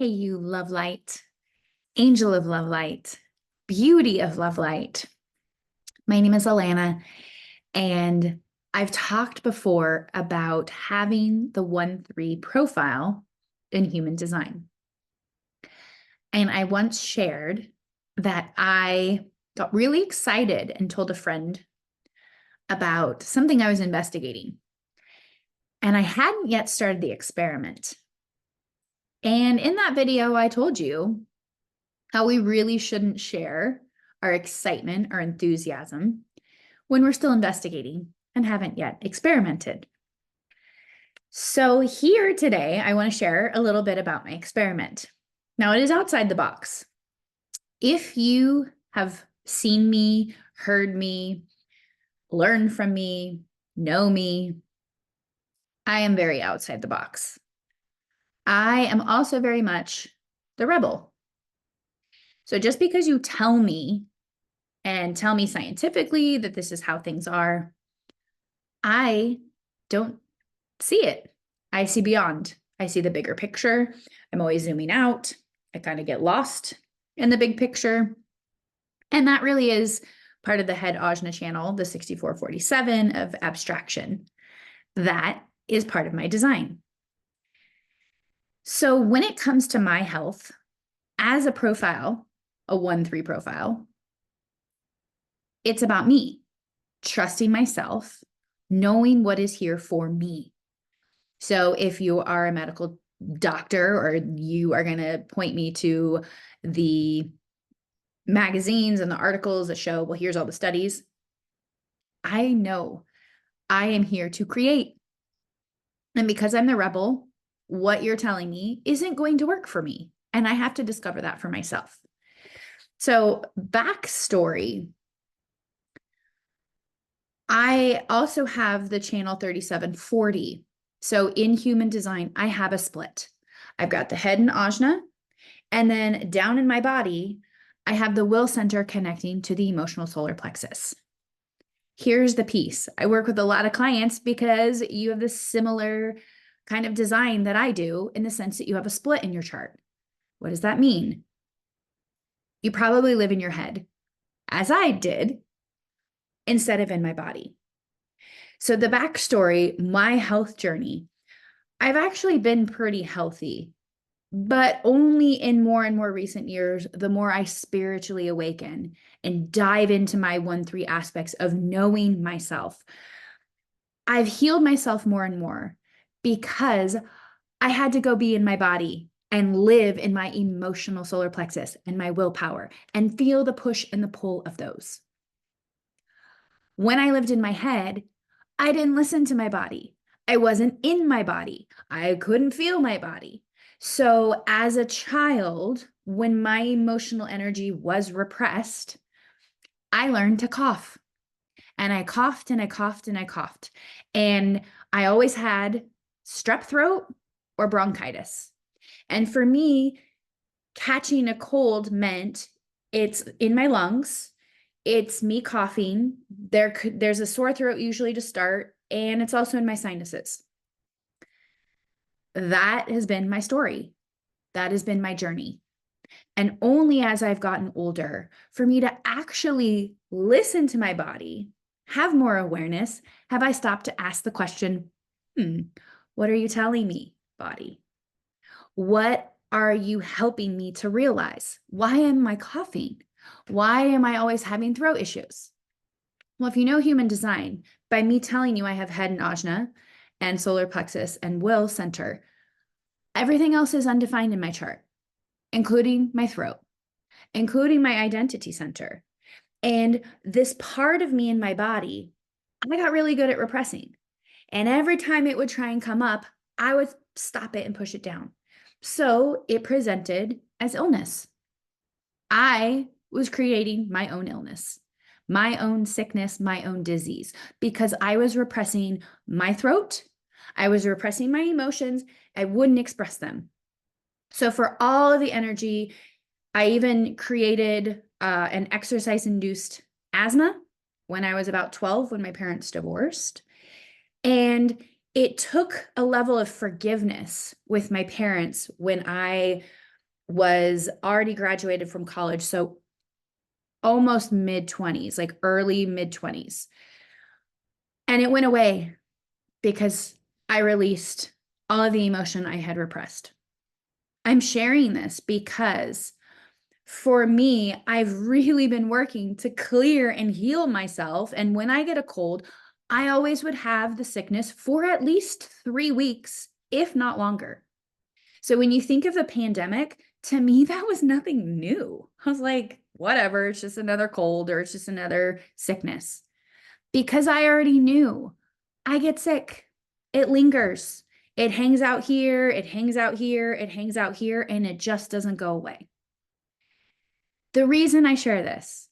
Hey, you love light, angel of love light, beauty of love light. My name is Alana, and I've talked before about having the 1-3 profile in human design. And I once shared that I got really excited and told a friend about something I was investigating. And I hadn't yet started the experiment. And in that video, I told you how we really shouldn't share our excitement or enthusiasm when we're still investigating and haven't yet experimented. So here today, I want to share a little bit about my experiment. Now, it is outside the box. If you have seen me, heard me, learned from me, know me, I am very outside the box. I am also very much the rebel. So just because you tell me and tell me scientifically that this is how things are, I don't see it. I see beyond. I see the bigger picture. I'm always zooming out. I kind of get lost in the big picture. And that really is part of the head ajna channel, the 6447 of abstraction. That is part of my design. So when it comes to my health as a profile, a 1-3 profile, it's about me, trusting myself, knowing what is here for me. So if you are a medical doctor or you are going to point me to the magazines and the articles that show, well, here's all the studies, I know I am here to create. And because I'm the rebel, what you're telling me isn't going to work for me. And I have to discover that for myself. So backstory, I also have the channel 3740. So in human design, I have a split. I've got the head and ajna, and then down in my body, I have the will center connecting to the emotional solar plexus. Here's the piece. I work with a lot of clients because you have this similar kind of design that I do in the sense that you have a split in your chart. What does that mean? You probably live in your head, as I did, instead of in my body. So the backstory, my health journey, I've actually been pretty healthy, but only in more and more recent years, the more I spiritually awaken and dive into my 1-3 aspects of knowing myself. I've healed myself more and more because I had to go be in my body and live in my emotional solar plexus and my willpower and feel the push and the pull of those. When I lived in my head, I didn't listen to my body. I wasn't in my body. I couldn't feel my body. So as a child, when my emotional energy was repressed, I learned to cough. And I coughed and I coughed and I coughed. And I always had strep throat or bronchitis. And for me, catching a cold meant it's in my lungs. It's me coughing. There's a sore throat usually to start, and it's also in my sinuses. That has been my story. That has been my journey. And only as I've gotten older, for me to actually listen to my body, have more awareness, have I stopped to ask the question, what are you telling me, body? What are you helping me to realize? Why am I coughing? Why am I always having throat issues? Well, if you know human design, by me telling you I have head and ajna and solar plexus and will center, everything else is undefined in my chart, including my throat, including my identity center. And this part of me in my body, I got really good at repressing. And every time it would try and come up, I would stop it and push it down. So it presented as illness. I was creating my own illness, my own sickness, my own disease, because I was repressing my throat. I was repressing my emotions. I wouldn't express them. So for all of the energy, I even created an exercise-induced asthma when I was about 12, when my parents divorced. And it took a level of forgiveness with my parents when I was already graduated from college. So almost mid-20s, like early mid-20s. And it went away because I released all of the emotion I had repressed. I'm sharing this because for me, I've really been working to clear and heal myself. And when I get a cold, I always would have the sickness for at least 3 weeks, if not longer. So when you think of the pandemic, to me, that was nothing new. I was like, whatever, it's just another cold or it's just another sickness. Because I already knew I get sick. It lingers. It hangs out here, it hangs out here, it hangs out here, and it just doesn't go away. The reason I share this,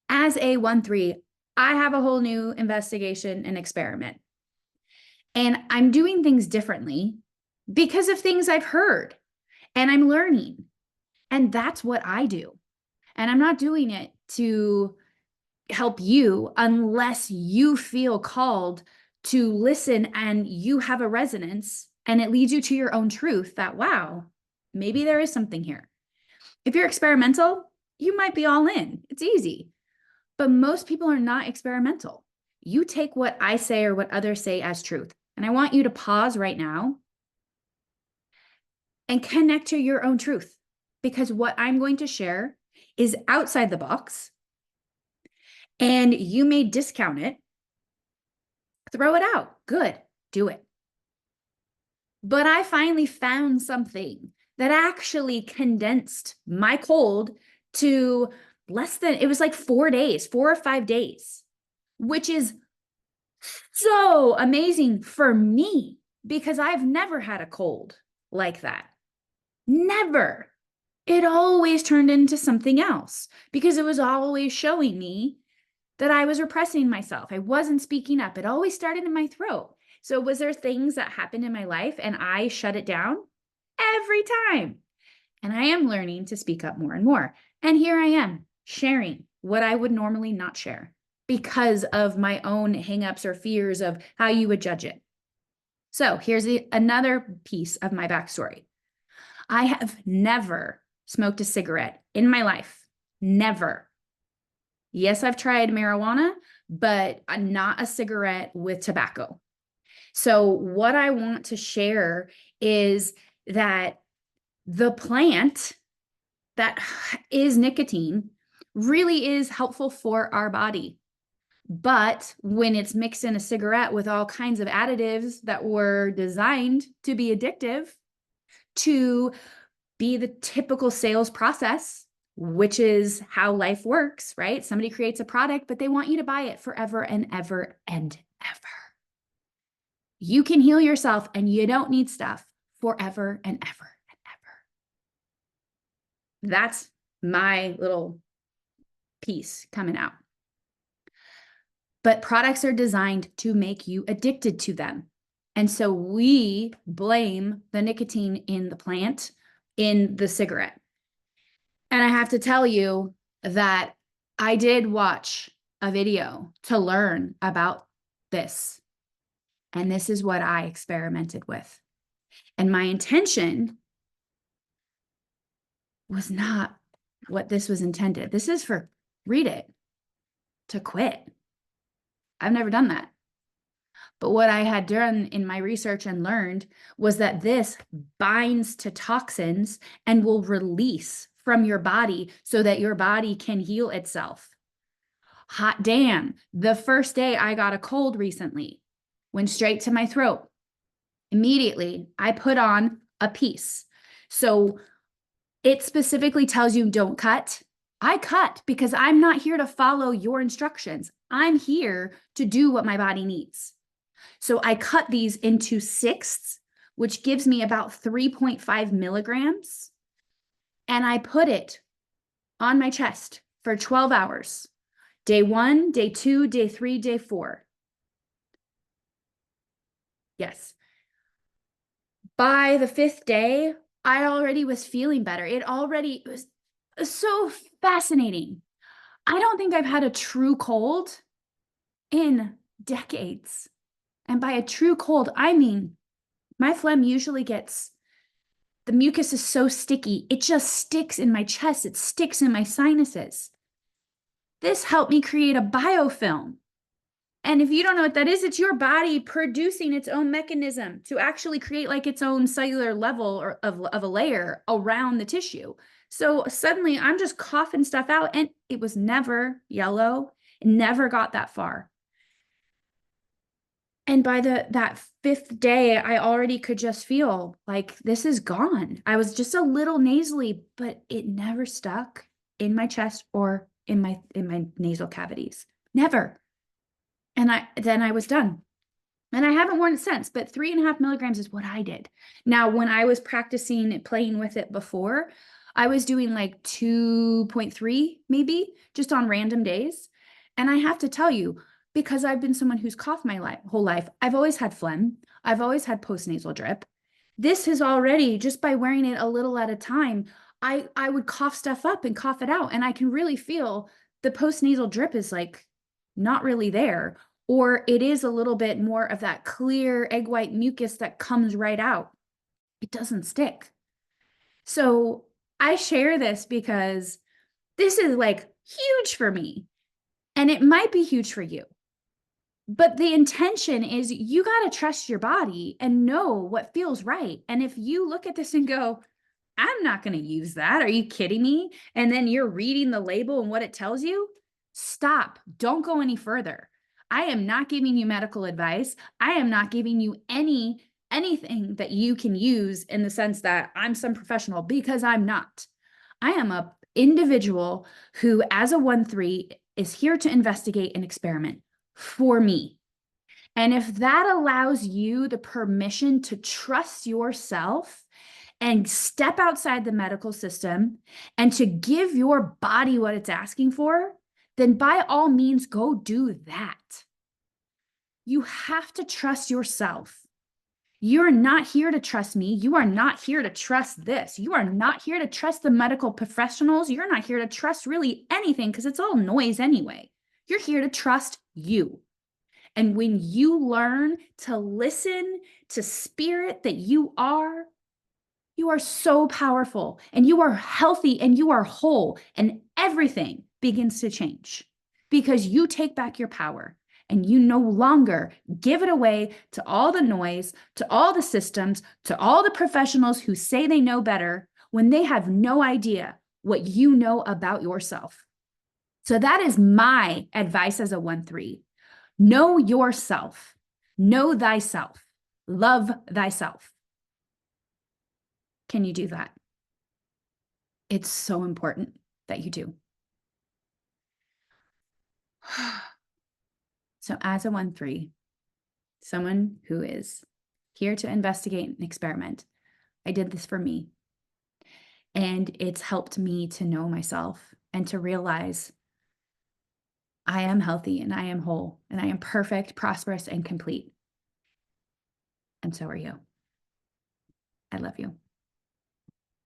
as a 1-3, I have a whole new investigation and experiment. And I'm doing things differently because of things I've heard and I'm learning. And that's what I do. And I'm not doing it to help you unless you feel called to listen and you have a resonance and it leads you to your own truth that, wow, maybe there is something here. If you're experimental, you might be all in. It's easy. But most people are not experimental. You take what I say or what others say as truth. And I want you to pause right now and connect to your own truth, because what I'm going to share is outside the box and you may discount it. Throw it out. Good. Do it. But I finally found something that actually condensed my cold to less than, it was like 4 days, 4 or 5 days, which is so amazing for me because I've never had a cold like that. Never. It always turned into something else because it was always showing me that I was repressing myself. I wasn't speaking up. It always started in my throat. So was there things that happened in my life and I shut it down? Every time. And I am learning to speak up more and more. And here I am sharing what I would normally not share because of my own hangups or fears of how you would judge it. So here's another piece of my backstory. I have never smoked a cigarette in my life. Never. Yes, I've tried marijuana, but not a cigarette with tobacco. So what I want to share is that the plant that is nicotine really is helpful for our body. But when it's mixed in a cigarette with all kinds of additives that were designed to be addictive, to be the typical sales process, which is how life works, right? Somebody creates a product, but they want you to buy it forever and ever and ever. You can heal yourself and you don't need stuff forever and ever and ever. That's my little piece coming out. But products are designed to make you addicted to them. And so we blame the nicotine in the plant, in the cigarette. And I have to tell you that I did watch a video to learn about this. And this is what I experimented with. And my intention was not what this was intended. This is for, read it, to quit. I've never done that. But what I had done in my research and learned was that this binds to toxins and will release from your body so that your body can heal itself. Hot damn. The first day I got a cold recently, went straight to my throat. Immediately, I put on a piece. So it specifically tells you don't cut. I cut because I'm not here to follow your instructions. I'm here to do what my body needs. So I cut these into sixths, which gives me about 3.5 milligrams. And I put it on my chest for 12 hours. Day 1, day 2, day 3, day 4. Yes. By the 5th day, I already was feeling better. It was so fascinating. I don't think I've had a true cold in decades. And by a true cold, I mean, my phlegm usually gets The mucus is so sticky. It just sticks in my chest. It sticks in my sinuses. This helped me create a biofilm. And if you don't know what that is, it's your body producing its own mechanism to actually create like its own cellular level or of a layer around the tissue. So suddenly I'm just coughing stuff out, and it was never yellow. It never got that far. And by that fifth day, I already could just feel like this is gone. I was just a little nasally, but it never stuck in my chest or in my nasal cavities. Never. And then I was done. And I haven't worn it since, but 3.5 milligrams is what I did. Now, when I was practicing playing with it before, I was doing like 2.3 maybe just on random days. And I have to tell you, because I've been someone who's coughed my whole life, I've always had phlegm. I've always had postnasal drip. This has already, just by wearing it a little at a time, I would cough stuff up and cough it out. And I can really feel the postnasal drip is like not really there, or it is a little bit more of that clear egg white mucus that comes right out. It doesn't stick. So I share this because this is like huge for me, and it might be huge for you. But the intention is you got to trust your body and know what feels right. And if you look at this and go, I'm not going to use that. Are you kidding me? And then you're reading the label and what it tells you. Stop. Don't go any further. I am not giving you medical advice. I am not giving you anything that you can use in the sense that I'm some professional, because I'm not. I am a individual who, as a 1-3, is here to investigate and experiment for me. And if that allows you the permission to trust yourself and step outside the medical system and to give your body what it's asking for, then by all means, go do that. You have to trust yourself. You're not here to trust me. You are not here to trust this. You are not here to trust the medical professionals. You're not here to trust really anything, because it's all noise anyway. You're here to trust you. And when you learn to listen to spirit that you are so powerful, and you are healthy, and you are whole, and everything begins to change because you take back your power and you no longer give it away to all the noise, to all the systems, to all the professionals who say they know better when they have no idea what you know about yourself. So that is my advice as a 1-3. Know yourself. Know thyself. Love thyself. Can you do that? It's so important that you do. So as a 1-3, someone who is here to investigate and experiment, I did this for me. And it's helped me to know myself and to realize I am healthy and I am whole and I am perfect, prosperous, and complete. And so are you. I love you.